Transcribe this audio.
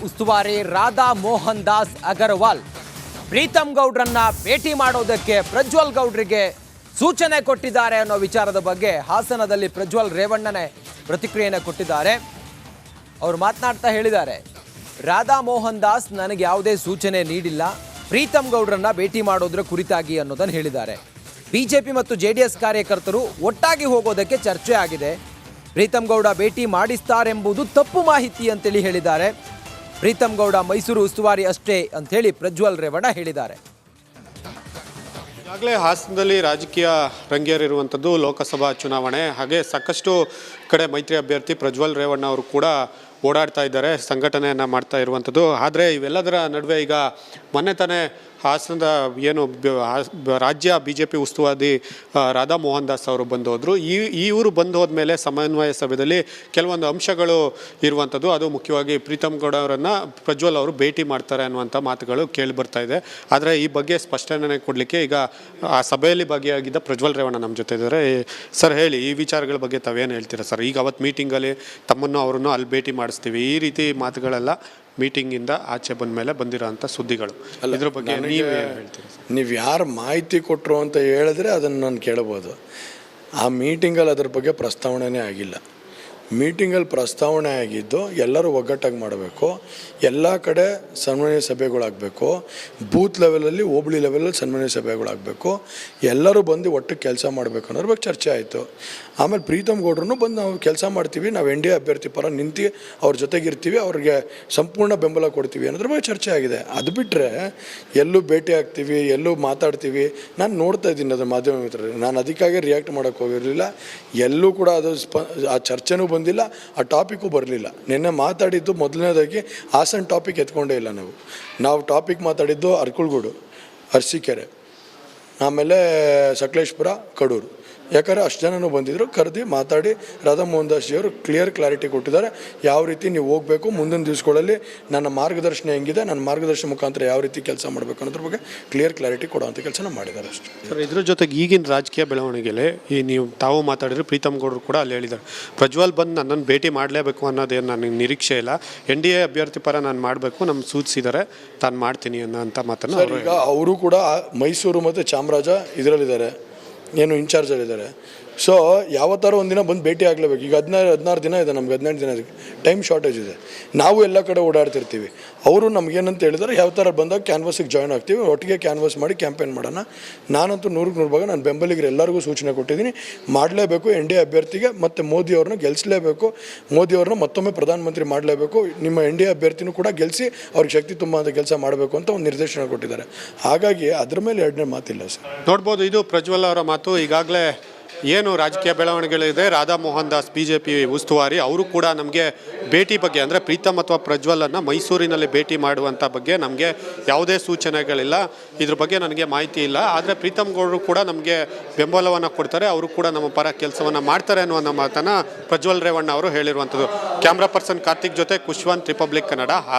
ಉಸ್ತುವಾರಿ ರಾಧಾ ಮೋಹನ್ ದಾಸ್ ಅಗರ್ವಾಲ್ ಪ್ರೀತಮ್ ಗೌಡ್ರನ್ನ ಭೇಟಿ ಮಾಡೋದಕ್ಕೆ ಪ್ರಜ್ವಲ್ ಗೌಡ್ರಿಗೆ ಸೂಚನೆ ಕೊಟ್ಟಿದ್ದಾರೆ ಅನ್ನೋ ವಿಚಾರದ ಬಗ್ಗೆ ಹಾಸನದಲ್ಲಿ ಪ್ರಜ್ವಲ್ ರೇವಣ್ಣನೇ ಪ್ರತಿಕ್ರಿಯೆಯನ್ನು ಕೊಟ್ಟಿದ್ದಾರೆ. ಅವರು ಮಾತನಾಡ್ತಾ ಹೇಳಿದ್ದಾರೆ, ರಾಧಾ ಮೋಹನ್ ದಾಸ್ ನನಗೆ ಯಾವುದೇ ಸೂಚನೆ ನೀಡಿಲ್ಲ, ಪ್ರೀತಮ್ ಗೌಡ್ರನ್ನ ಭೇಟಿ ಮಾಡೋದ್ರ ಕುರಿತಾಗಿ ಅನ್ನೋದನ್ನು ಹೇಳಿದ್ದಾರೆ. ಬಿಜೆಪಿ ಮತ್ತು ಜೆಡಿಎಸ್ ಕಾರ್ಯಕರ್ತರು ಒಟ್ಟಾಗಿ ಹೋಗೋದಕ್ಕೆ ಚರ್ಚೆ ಆಗಿದೆ. ಪ್ರೀತಮ್ ಗೌಡ ಭೇಟಿ ಮಾಡಿಸ್ತಾರೆಂಬುದು ತಪ್ಪು ಮಾಹಿತಿ ಅಂತೇಳಿ ಹೇಳಿದ್ದಾರೆ. ಪ್ರೀತಮ್ ಗೌಡ ಮೈಸೂರು ಉಸ್ತುವಾರಿ ಅಷ್ಟೇ ಅಂತೇಳಿ ಪ್ರಜ್ವಲ್ ರೇವಣ್ಣ ಹೇಳಿದ್ದಾರೆ. ಈಗಾಗಲೇ ಹಾಸನದಲ್ಲಿ ರಾಜಕೀಯ ರಂಗೇರಿರುವಂಥದ್ದು ಲೋಕಸಭಾ ಚುನಾವಣೆ. ಹಾಗೆ ಸಾಕಷ್ಟು ಕಡೆ ಮೈತ್ರಿ ಅಭ್ಯರ್ಥಿ ಪ್ರಜ್ವಲ್ ರೇವಣ್ಣ ಅವರು ಕೂಡ ಓಡಾಡ್ತಾ ಇದ್ದಾರೆ, ಸಂಘಟನೆಯನ್ನು ಮಾಡ್ತಾ ಇರುವಂಥದ್ದು. ಆದರೆ ಇವೆಲ್ಲದರ ನಡುವೆ ಈಗ ಮೊನ್ನೆ ತಾನೇ ಹಾಸನದ ಏನು ರಾಜ್ಯ BJP ಉಸ್ತುವಾರಿ ರಾಧಾ ಮೋಹನ್ ದಾಸ್ ಅವರು ಬಂದು ಹೋದರು. ಇವರು ಬಂದು ಹೋದ್ಮೇಲೆ ಸಮನ್ವಯ ಸಭೆಯಲ್ಲಿ ಕೆಲವೊಂದು ಅಂಶಗಳು ಇರುವಂಥದ್ದು. ಅದು ಮುಖ್ಯವಾಗಿ ಪ್ರೀತಮ್ ಗೌಡ ಅವರನ್ನು ಪ್ರಜ್ವಲ್ ಅವರು ಭೇಟಿ ಮಾಡ್ತಾರೆ ಅನ್ನುವಂಥ ಮಾತುಗಳು ಕೇಳಿ ಬರ್ತಾ ಇದೆ. ಆದರೆ ಈ ಬಗ್ಗೆ ಸ್ಪಷ್ಟನೆ ಕೊಡಲಿಕ್ಕೆ ಈಗ ಆ ಸಭೆಯಲ್ಲಿ ಭಾಗಿಯಾಗಿದ್ದ ಪ್ರಜ್ವಲ್ ರೇವಣ್ಣ ನಮ್ಮ ಜೊತೆ ಇದ್ದಾರೆ. ಸರ್ ಹೇಳಿ, ಈ ವಿಚಾರಗಳ ಬಗ್ಗೆ ತಾವೇನು ಹೇಳ್ತೀರಾ ಸರ್? ಈಗ ಅವತ್ತು ಮೀಟಿಂಗಲ್ಲಿ ತಮ್ಮನ್ನು ಅವರನ್ನು ಅಲ್ಲಿ ಭೇಟಿ ಮಾಡಿಸ್ತೀವಿ, ಈ ರೀತಿ ಮಾತುಗಳೆಲ್ಲ ಮೀಟಿಂಗಿಂದ ಆಚೆ ಬಂದ ಮೇಲೆ ಬಂದಿರೋಂಥ ಸುದ್ದಿಗಳು, ಇದ್ರ ಬಗ್ಗೆ ನೀವು ಏನು ಹೇಳ್ತೀರಿ? ನೀವು ಯಾರು ಮಾಹಿತಿ ಕೊಟ್ಟರು ಅಂತ ಹೇಳಿದ್ರೆ ಅದನ್ನು ನಾನು ಕೇಳ್ಬೋದು. ಆ ಮೀಟಿಂಗಲ್ಲಿ ಅದ್ರ ಬಗ್ಗೆ ಪ್ರಸ್ತಾವನೆ ಆಗಿಲ್ಲ. ಮೀಟಿಂಗಲ್ಲಿ ಪ್ರಸ್ತಾವನೆ ಆಗಿದ್ದು ಎಲ್ಲರೂ ಒಗ್ಗಟ್ಟಾಗಿ ಮಾಡಬೇಕು, ಎಲ್ಲ ಕಡೆ ಸಮನ್ವಯ ಸಭೆಗಳಾಗಬೇಕು, ಬೂತ್ ಲೆವೆಲಲ್ಲಿ ಹೋಬಳಿ ಲೆವೆಲಲ್ಲಿ ಸಮನ್ವಯ ಸಭೆಗಳಾಗಬೇಕು, ಎಲ್ಲರೂ ಬಂದು ಒಟ್ಟು ಕೆಲಸ ಮಾಡಬೇಕು ಅನ್ನೋದ್ರ ಬಗ್ಗೆ ಚರ್ಚೆ ಆಯಿತು. ಆಮೇಲೆ ಪ್ರೀತಮ್ ಗೌಡ್ರೂ ಬಂದು ನಾವು ಕೆಲಸ ಮಾಡ್ತೀವಿ, ನಾವು NDA ಅಭ್ಯರ್ಥಿ ಪರ ನಿಂತು ಅವ್ರ ಜೊತೆಗಿರ್ತೀವಿ, ಅವ್ರಿಗೆ ಸಂಪೂರ್ಣ ಬೆಂಬಲ ಕೊಡ್ತೀವಿ ಅನ್ನೋದ್ರ ಬಗ್ಗೆ ಚರ್ಚೆ ಆಗಿದೆ. ಅದು ಬಿಟ್ಟರೆ ಎಲ್ಲೂ ಭೇಟಿ ಆಗ್ತೀವಿ, ಎಲ್ಲೂ ಮಾತಾಡ್ತೀವಿ, ನಾನು ನೋಡ್ತಾ ಇದ್ದೀನಿ ಅದು ಮಾಧ್ಯಮ ಮಿತ್ರರು. ನಾನು ಅದಕ್ಕಾಗಿ ರಿಯಾಕ್ಟ್ ಮಾಡೋಕ್ಕೆ ಹೋಗಿರಲಿಲ್ಲ. ಎಲ್ಲೂ ಕೂಡ ಅದು ಆ ಚರ್ಚೆನೂ ಬಂದಿಲ್ಲ, ಆ ಟಾಪಿಕ್ಕು ಬರಲಿಲ್ಲ. ನಿನ್ನೆ ಮಾತಾಡಿದ್ದು ಮೊದಲನೇದಾಗಿ ಹಾಸನ ಟಾಪಿಕ್ ಎತ್ಕೊಂಡೇ ಇಲ್ಲ. ನಾವು ಟಾಪಿಕ್ ಮಾತಾಡಿದ್ದು ಅರ್ಕುಳ್ಗೂಡು, ಅರಸೀಕೆರೆ, ಆಮೇಲೆ ಸಕಲೇಶ್ಪುರ, ಕಡೂರು. ಯಾಕಂದರೆ ಅಷ್ಟು ಜನನೂ ಬಂದಿದ್ದರು, ಕರೆದು ಮಾತಾಡಿ ರಾಧಾ ಮೋಹನ್ ದಾಸ್ ಜಿಯವರು ಕ್ಲಾರಿಟಿ ಕೊಟ್ಟಿದ್ದಾರೆ. ಯಾವ ರೀತಿ ನೀವು ಹೋಗಬೇಕು, ಮುಂದಿನ ದಿವಸಗಳಲ್ಲಿ ನನ್ನ ಮಾರ್ಗದರ್ಶನ ಹೆಂಗಿದೆ, ನನ್ನ ಮಾರ್ಗದರ್ಶನ ಮುಖಾಂತರ ಯಾವ ರೀತಿ ಕೆಲಸ ಮಾಡಬೇಕು ಅನ್ನೋದ್ರ ಬಗ್ಗೆ ಕ್ಲಾರಿಟಿ ಕೊಡುವಂಥ ಕೆಲಸನ ಮಾಡಿದ್ದಾರೆ ಅಷ್ಟೇ. ಸರ್, ಇದ್ರ ಜೊತೆಗೆ ಈಗಿನ ರಾಜಕೀಯ ಬೆಳವಣಿಗೆಯಲ್ಲಿ ನೀವು ತಾವು ಮಾತಾಡಿದ್ರೆ ಪ್ರೀತಮ್ ಗೌಡರು ಕೂಡ ಅಲ್ಲಿ ಹೇಳಿದ್ದಾರೆ, ಪ್ರಜ್ವಲ್ ಬಂದು ನನ್ನನ್ನು ಭೇಟಿ ಮಾಡಲೇಬೇಕು ಅನ್ನೋದೇನು ನನಗೆ ನಿರೀಕ್ಷೆ ಇಲ್ಲ, NDA ಅಭ್ಯರ್ಥಿ ಪರ ನಾನು ಮಾಡಬೇಕು, ನಮ್ಮ ಸೂಚಿಸಿದ್ದಾರೆ, ತಾನು ಮಾಡ್ತೀನಿ ಅನ್ನೋಂಥ ಮಾತನ್ನು. ಈಗ ಅವರು ಕೂಡ ಮೈಸೂರು ಮತ್ತು ಚಾಮರಾಜ ಇದರಲ್ಲಿದ್ದಾರೆ, ಏನು ಇನ್ಚಾರ್ಜಲ್ಲಿದ್ದಾರೆ. ಸೊ ಯಾವತ್ತಾರು ಒಂದಿನ ಬಂದು ಭೇಟಿ ಆಗಲೇಬೇಕು. ಈಗ 16 ದಿನ ಇದೆ, ನಮ್ಗೆ 18 ದಿನ ಟೈಮ್ ಶಾರ್ಟೇಜ್ ಇದೆ. ನಾವು ಎಲ್ಲ ಕಡೆ ಓಡಾಡ್ತಿರ್ತೀವಿ. ಅವರು ನಮಗೇನಂತ ಹೇಳಿದರೆ ಯಾವ ಥರ ಬಂದಾಗ ಕ್ಯಾನ್ವಾಸಿಗೆ ಜಾಯ್ನ್ ಆಗ್ತೀವಿ, ಒಟ್ಟಿಗೆ ಕ್ಯಾನ್ವಾಸ್ ಮಾಡಿ ಕ್ಯಾಂಪೇನ್ ಮಾಡೋಣ. ನಾನಂತೂ 100% ಭಾಗ ನಾನು ಬೆಂಬಲಿಗರು ಎಲ್ಲರಿಗೂ ಸೂಚನೆ ಕೊಟ್ಟಿದ್ದೀನಿ, ಮಾಡಲೇಬೇಕು. NDA ಅಭ್ಯರ್ಥಿಗೆ ಮತ್ತು ಮೋದಿಯವ್ರನ್ನ ಗೆಲ್ಲಿಸಲೇಬೇಕು, ಮೋದಿಯವ್ರನ್ನ ಮತ್ತೊಮ್ಮೆ ಪ್ರಧಾನಮಂತ್ರಿ ಮಾಡಲೇಬೇಕು, ನಿಮ್ಮ NDA ಅಭ್ಯರ್ಥಿನೂ ಕೂಡ ಗೆಲ್ಲಿಸಿ ಅವ್ರಿಗೆ ಶಕ್ತಿ ತುಂಬುವಂಥ ಕೆಲಸ ಮಾಡಬೇಕು ಅಂತ ಒಂದು ನಿರ್ದೇಶನ ಕೊಟ್ಟಿದ್ದಾರೆ. ಹಾಗಾಗಿ ಅದ್ರ ಮೇಲೆ ಎರಡನೇ ಮಾತಿಲ್ಲ ಸರ್. ನೋಡ್ಬೋದು, ಇದು ಪ್ರಜ್ವಲ್ ಅವರ ಮಾತು. ಈಗಾಗಲೇ ಏನು ರಾಜಕೀಯ ಬೆಳವಣಿಗೆಗಳಿದೆ, ರಾಧಾ ಮೋಹನ್ ದಾಸ್ BJP ಉಸ್ತುವಾರಿ ಅವರು ಕೂಡ ನಮಗೆ ಭೇಟಿ ಬಗ್ಗೆ, ಅಂದರೆ ಪ್ರೀತಮ್ ಅಥವಾ ಪ್ರಜ್ವಲನ್ನು ಮೈಸೂರಿನಲ್ಲಿ ಭೇಟಿ ಮಾಡುವಂಥ ಬಗ್ಗೆ ನಮಗೆ ಯಾವುದೇ ಸೂಚನೆಗಳಿಲ್ಲ, ಇದ್ರ ಬಗ್ಗೆ ನನಗೆ ಮಾಹಿತಿ ಇಲ್ಲ. ಆದರೆ ಪ್ರೀತಮ್ ಗೌಡರು ಕೂಡ ನಮಗೆ ಬೆಂಬಲವನ್ನು ಕೊಡ್ತಾರೆ, ಅವರು ಕೂಡ ನಮ್ಮ ಪರ ಕೆಲಸವನ್ನು ಮಾಡ್ತಾರೆ ಅನ್ನುವಂಥ ಮಾತನ್ನು ಪ್ರಜ್ವಲ್ ರೇವಣ್ಣ ಅವರು ಹೇಳಿರುವಂಥದ್ದು. ಕ್ಯಾಮ್ರಾ ಪರ್ಸನ್ ಕಾರ್ತಿಕ್ ಜೊತೆ ಕುಶ್ವಂತ್, ರಿಪಬ್ಲಿಕ್ ಕನ್ನಡ.